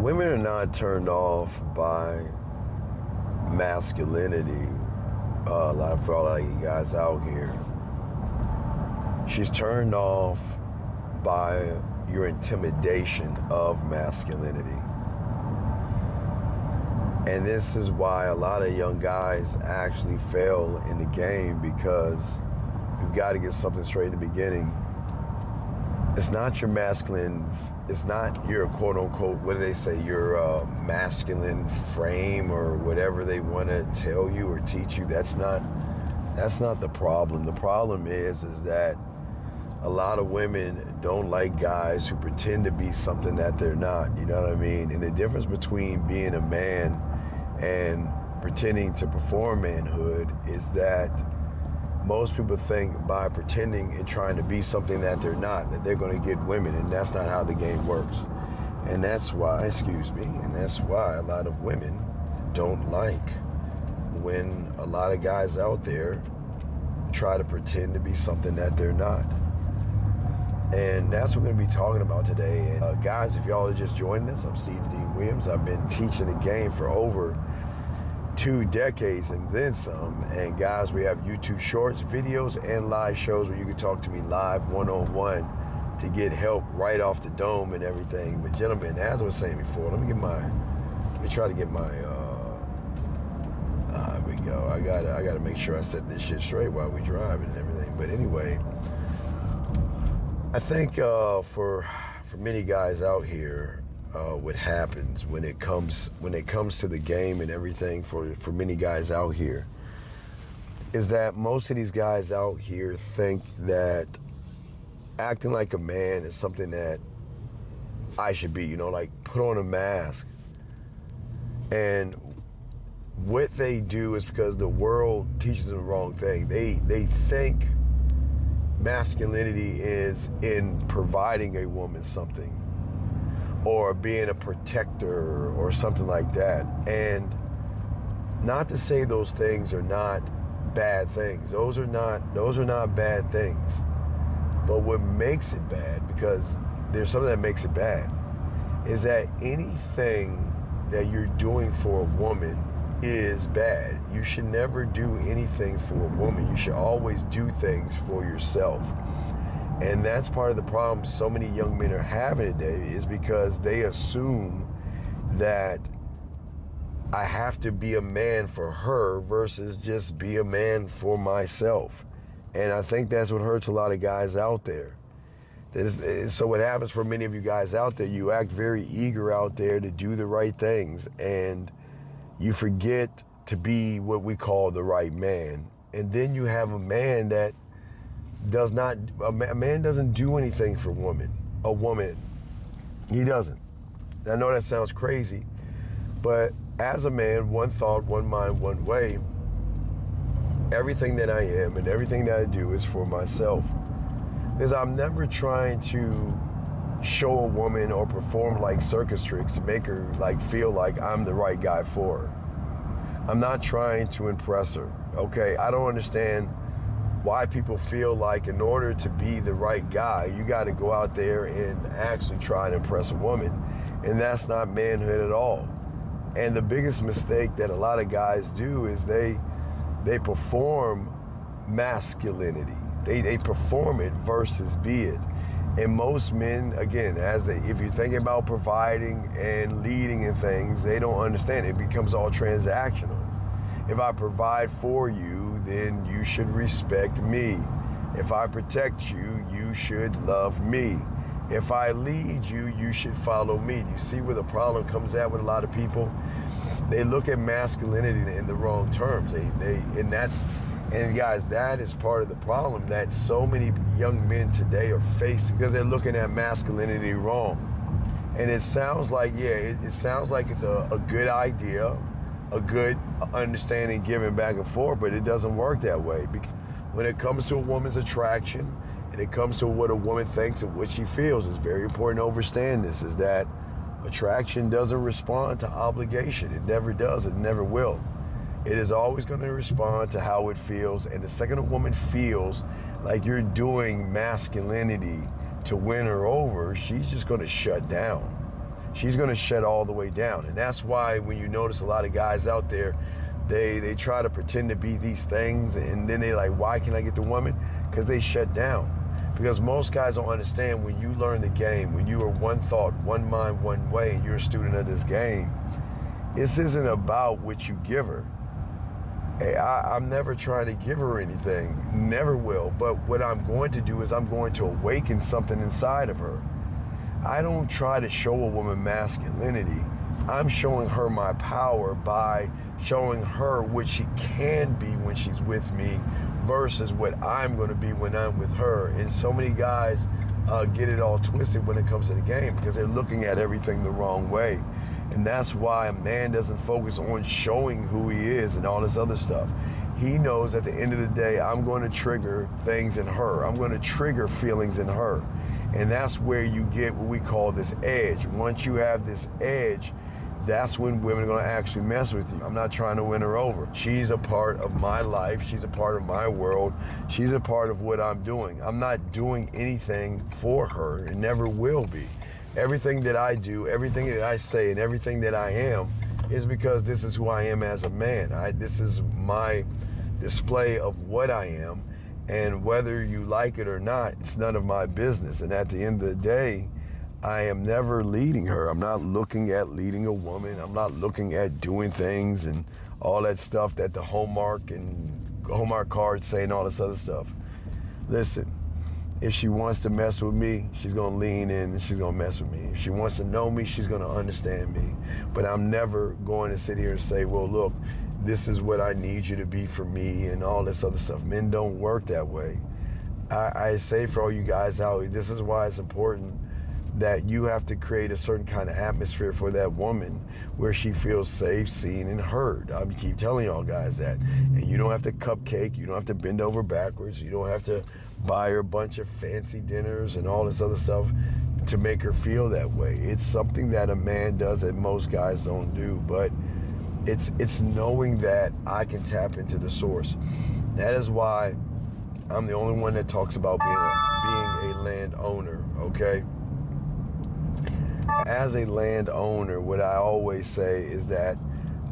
Women are not turned off by masculinity. For a lot of you guys out here, she's turned off by your intimidation of masculinity. And this is why a lot of young guys actually fail in the game, because you've got to get something straight in the beginning. It's not your masculine, it's not your quote unquote, what do they say, your masculine frame or whatever they want to tell you or teach you. That's not the problem. The problem is that a lot of women don't like guys who pretend to be something that they're not. You know what I mean? And the difference between being a man and pretending to perform manhood is that most people think by pretending and trying to be something that they're not, that they're going to get women, and that's not how the game works. And that's why, that's why a lot of women don't like when a lot of guys out there try to pretend to be something that they're not. And that's what we're going to be talking about today. And guys, if y'all are just joining us, I'm Steve Dean Williams. I've been teaching the game for over 2 decades and then some. And guys, we have YouTube shorts, videos, and live shows where you can talk to me live one-on-one to get help right off the dome and everything. But gentlemen, as I was saying before, let me try to get my there we go. I gotta make sure I set this shit straight while we drive and everything. But anyway, I think for many guys out here, what happens when it comes to the game and everything for many guys out here is that most of these guys out here think that acting like a man is something that I should be, like put on a mask. And what they do is because the world teaches them the wrong thing. They think masculinity is in providing a woman something, or being a protector or something like that. And not to say those things are not bad things. Those are not bad things. But what makes it bad, because there's something that makes it bad, is that anything that you're doing for a woman is bad. You should never do anything for a woman. You should always do things for yourself. And that's part of the problem so many young men are having today, is because they assume that I have to be a man for her versus just be a man for myself. And I think that's what hurts a lot of guys out there. So what happens for many of you guys out there, you act very eager out there to do the right things, and you forget to be what we call the right man. And then you have a man that a man doesn't do anything for a woman. He doesn't. I know that sounds crazy, but as a man, one thought, one mind, one way, everything that I am and everything that I do is for myself. Because I'm never trying to show a woman or perform like circus tricks to make her feel like I'm the right guy for her. I'm not trying to impress her, okay? I don't understand why people feel like in order to be the right guy, you got to go out there and actually try and impress a woman. And that's not manhood at all. And the biggest mistake that a lot of guys do is they perform masculinity. They perform it versus be it. And most men, again, if you're thinking about providing and leading in things, they don't understand. It becomes all transactional. If I provide for you, then you should respect me. If I protect you, you should love me. If I lead you, you should follow me. Do you see where the problem comes at with a lot of people? They look at masculinity in the wrong terms. And guys, that is part of the problem that so many young men today are facing, because they're looking at masculinity wrong. And it sounds like, it sounds like it's a good idea, a good understanding, giving back and forth, but it doesn't work that way. Because when it comes to a woman's attraction, and it comes to what a woman thinks and what she feels, it's very important to understand this, is that attraction doesn't respond to obligation. It never does, it never will. It is always going to respond to how it feels. And the second a woman feels like you're doing masculinity to win her over, she's just going to shut down. she's going to shut all the way down. And that's why when you notice a lot of guys out there, they try to pretend to be these things, and then they like, why can't I get the woman? Because they shut down. Because most guys don't understand, when you learn the game, when you are one thought, one mind, one way, and you're a student of this game, this isn't about what you give her. Hey, I'm never trying to give her anything, never will. But what I'm going to do is I'm going to awaken something inside of her. I don't try to show a woman masculinity. I'm showing her my power by showing her what she can be when she's with me versus what I'm going to be when I'm with her. And so many guys get it all twisted when it comes to the game because they're looking at everything the wrong way. And that's why a man doesn't focus on showing who he is and all this other stuff. He knows at the end of the day, I'm going to trigger things in her. I'm going to trigger feelings in her. And that's where you get what we call this edge. Once you have this edge, that's when women are going to actually mess with you. I'm not trying to win her over. She's a part of my life. She's a part of my world. She's a part of what I'm doing. I'm not doing anything for her and never will be. Everything that I do, everything that I say, and everything that I am is because this is who I am as a man. This is my display of what I am, and whether you like it or not, it's none of my business. And at the end of the day, I am never leading her. I'm not looking at leading a woman. I'm not looking at doing things and all that stuff that the Hallmark cards say and all this other stuff. Listen, if she wants to mess with me, she's gonna lean in and she's gonna mess with me. If she wants to know me, she's gonna understand me. But I'm never going to sit here and say, well, look, this is what I need you to be for me and all this other stuff. Men don't work that way. I say for all you guys out, this is why it's important that you have to create a certain kind of atmosphere for that woman where she feels safe, seen, and heard. I keep telling y'all guys that. And you don't have to cupcake, you don't have to bend over backwards, you don't have to buy her a bunch of fancy dinners and all this other stuff to make her feel that way. It's something that a man does that most guys don't do, but it's knowing that I can tap into the source. That is why I'm the only one that talks about being a landowner, okay? As a landowner, what I always say is that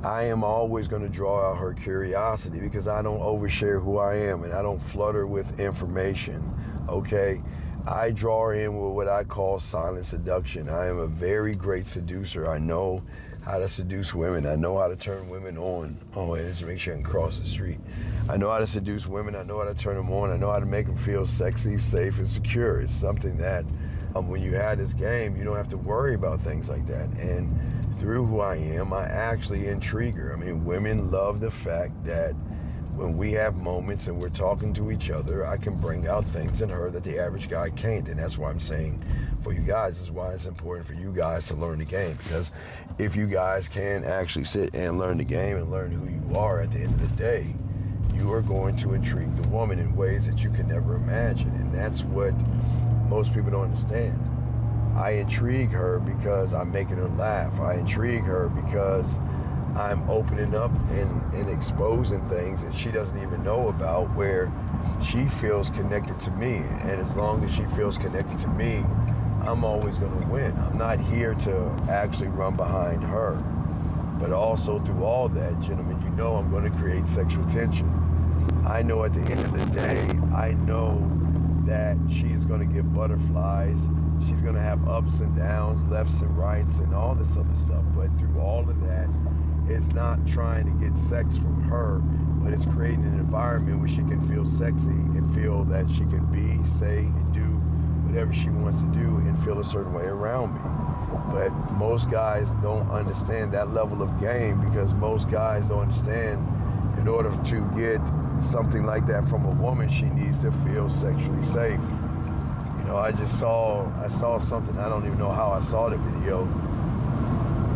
I am always going to draw out her curiosity because I don't overshare who I am and I don't flutter with information, okay? I draw her in with what I call silent seduction. I am a very great seducer. I know how to seduce women. I know how to turn women on. Oh, wait, just make sure I can cross the street. I know how to seduce women. I know how to turn them on. I know how to make them feel sexy, safe, and secure. It's something that when you have this game, you don't have to worry about things like that. And through who I am, I actually intrigue her. I mean, women love the fact that when we have moments and we're talking to each other, I can bring out things in her that the average guy can't. And that's why I'm saying for you guys, this is why it's important for you guys to learn the game. Because if you guys can actually sit and learn the game and learn who you are at the end of the day, you are going to intrigue the woman in ways that you can never imagine. And that's what most people don't understand. I intrigue her because I'm making her laugh. I intrigue her because I'm opening up and exposing things that she doesn't even know about, where she feels connected to me. And as long as she feels connected to me, I'm always going to win. I'm not here to actually run behind her. But also through all that, gentlemen, you know I'm going to create sexual tension. I know at the end of the day, I know that she is going to get butterflies. She's going to have ups and downs, lefts and rights, and all this other stuff. But through all of that, it's not trying to get sex from her, but it's creating an environment where she can feel sexy and feel that she can be, say, and do whatever she wants to do and feel a certain way around me. But most guys don't understand that level of game, because most guys don't understand in order to get something like that from a woman, she needs to feel sexually safe. You know, I saw something, I don't even know how I saw the video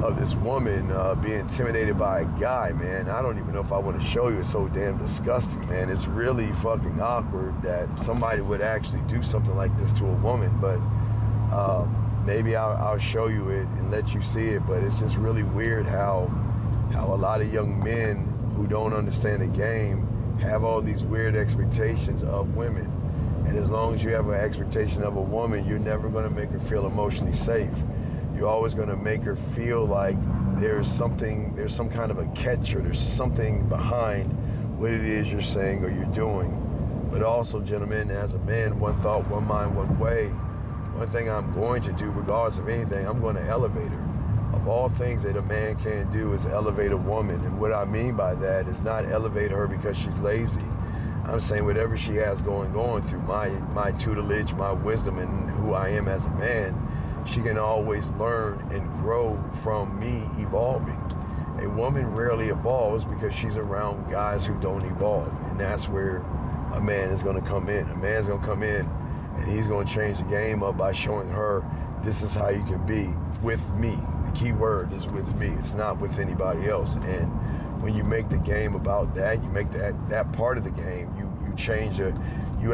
of this woman being intimidated by a guy, man. I don't even know if I want to show you. It's so damn disgusting, man. It's really fucking awkward that somebody would actually do something like this to a woman, but maybe I'll show you it and let you see it. But it's just really weird how a lot of young men who don't understand the game have all these weird expectations of women. And as long as you have an expectation of a woman, you're never going to make her feel emotionally safe. You're always going to make her feel like there's some kind of a catch, or there's something behind what it is you're saying or you're doing. But also, gentlemen, as a man, one thought, one mind, one way. One thing I'm going to do, regardless of anything, I'm going to elevate her. Of all things that a man can do is elevate a woman. And what I mean by that is not elevate her because she's lazy. I'm saying whatever she has going through my tutelage, my wisdom, and who I am as a man, she can always learn and grow from me evolving. A woman rarely evolves because she's around guys who don't evolve. And that's where a man is going to come in. A man's going to come in and he's going to change the game up by showing her this is how you can be with me. The key word is with me. It's not with anybody else. And when you make the game about that, you make that part of the game, you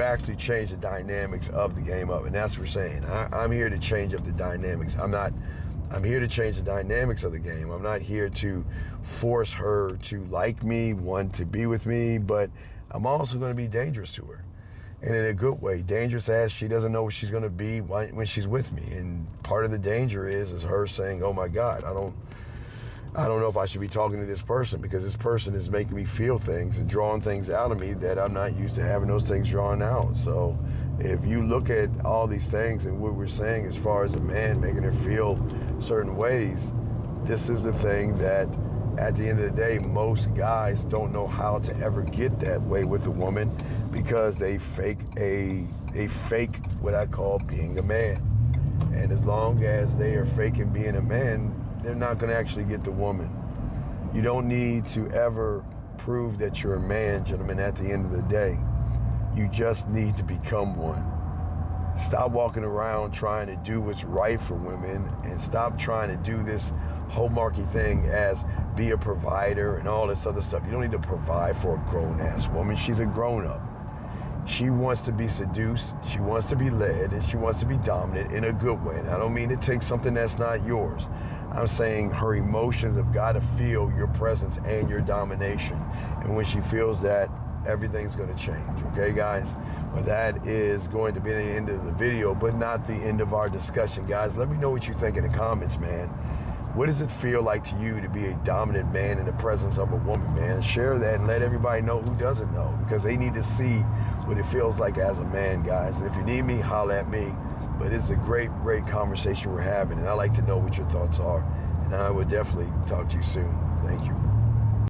actually change the dynamics of the game up. And that's what we're saying. I'm here to change up the dynamics. I'm here to change the dynamics of the game. I'm not here to force her to like me, want to be with me, but I'm also going to be dangerous to her. And in a good way, dangerous as she doesn't know what she's going to be when she's with me. And part of the danger is her saying, oh my God, I don't know if I should be talking to this person because this person is making me feel things and drawing things out of me that I'm not used to having those things drawn out. So if you look at all these things and what we're saying as far as a man making her feel certain ways, this is the thing that at the end of the day, most guys don't know how to ever get that way with a woman because they fake what I call being a man. And as long as they are faking being a man, they're not going to actually get the woman. You don't need to ever prove that you're a man, gentlemen, at the end of the day. You just need to become one. Stop walking around trying to do what's right for women and stop trying to do this hallmarky thing as be a provider and all this other stuff. You don't need to provide for a grown-ass woman. She's a grown-up. She wants to be seduced, she wants to be led, and she wants to be dominant in a good way. And I don't mean to take something that's not yours. I'm saying her emotions have got to feel your presence and your domination. And when she feels that, everything's going to change, okay, guys? Well, that is going to be the end of the video, but not the end of our discussion, guys. Let me know what you think in the comments, man. What does it feel like to you to be a dominant man in the presence of a woman, man? Share that and let everybody know who doesn't know, because they need to see what it feels like as a man, guys. And if you need me, holler at me. But it's a great, great conversation we're having, and I'd like to know what your thoughts are. And I would definitely talk to you soon. Thank you.